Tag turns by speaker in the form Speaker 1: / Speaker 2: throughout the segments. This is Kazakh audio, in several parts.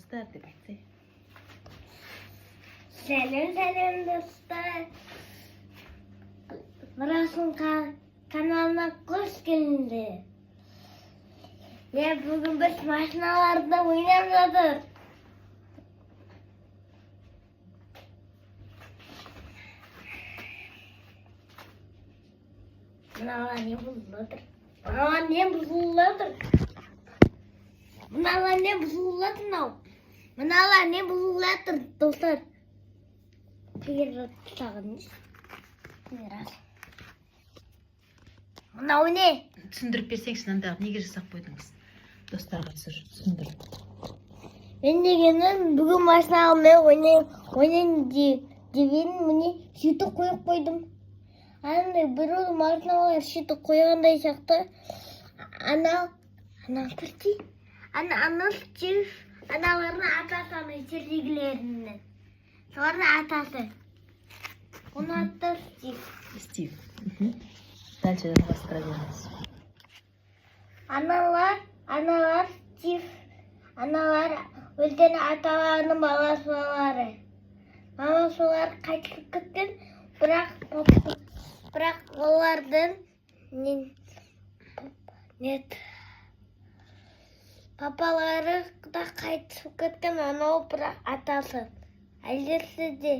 Speaker 1: dostlar деп айтсай.
Speaker 2: Сәлем достар. Нұрасыл каналына қош келдіңдер. Бүгін біз машиналарда ойнап жатыр. Мыналар не бұзылып жатыр, достар. Егер сағыныз. Мынау не?
Speaker 1: Түсіндіріп берсеңші, андағы неге жасап қойдыңыз? Достарға түсіндіріп.
Speaker 2: Мен дегенім бүгін машинамен ойнайын деген міне сөйтіп қойып қойдым. Андай біреу машиналар сөйтіп қойғандай сияқты. Аналардың атасы жердегілерінің. Солардың атасы. Оның аты
Speaker 1: Стив. Дальше бастыра беріңіз.
Speaker 2: Аналар Стив. Аналар өздері аталарының баласылары. Баласылар қайтып кеткен, бірақ олардың папалары да қайтып кеткен, анау бірақ атасы. Әлдесі де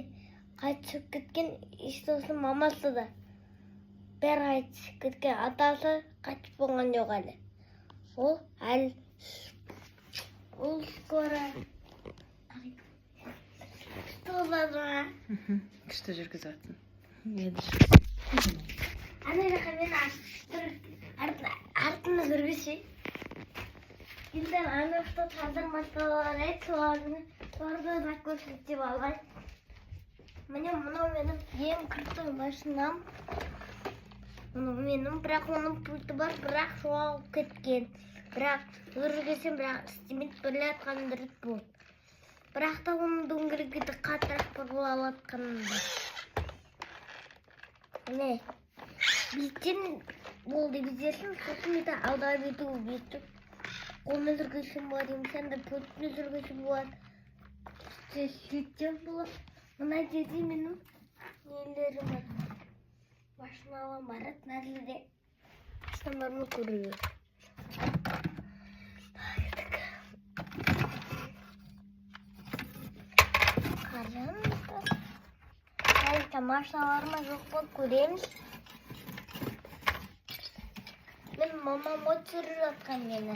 Speaker 2: қайтып кеткен, истосы мамасы да. Бәрі қайтып кеткен, атасы қайтып болған жоқ әлі. Ол скоро
Speaker 1: Күшті жүргізіп атын.
Speaker 2: Ана жаққа мен артына жүргізші. Енді ана что қазір машиналар соларды да көрсетіп алған. Міне мынау менің ең крутой машинам. Менің, бірақ оның пульті бар, бірақ жоғалып кеткен. Бірақ жүргізсем, бірақ істемейді, біле атқан дұрыс болды. Бірақ та оның дөңгелегі де қаттырақ бұрғылап атқанында. Міне, бейттен болды безерсің, сосын еді алдап ету бейттік. Қолмен жүргізсем бар, емсен де пультіне жүргізсем бар. Сөйттен болады. Мына жерде менің нелерім бар. Машиналар барат, нәрледе штамдарымы көрілер. Қараңыздар. Әлі машиналарыма жоқ болып көреміз. Мен мамам өтіріп жатқан мені.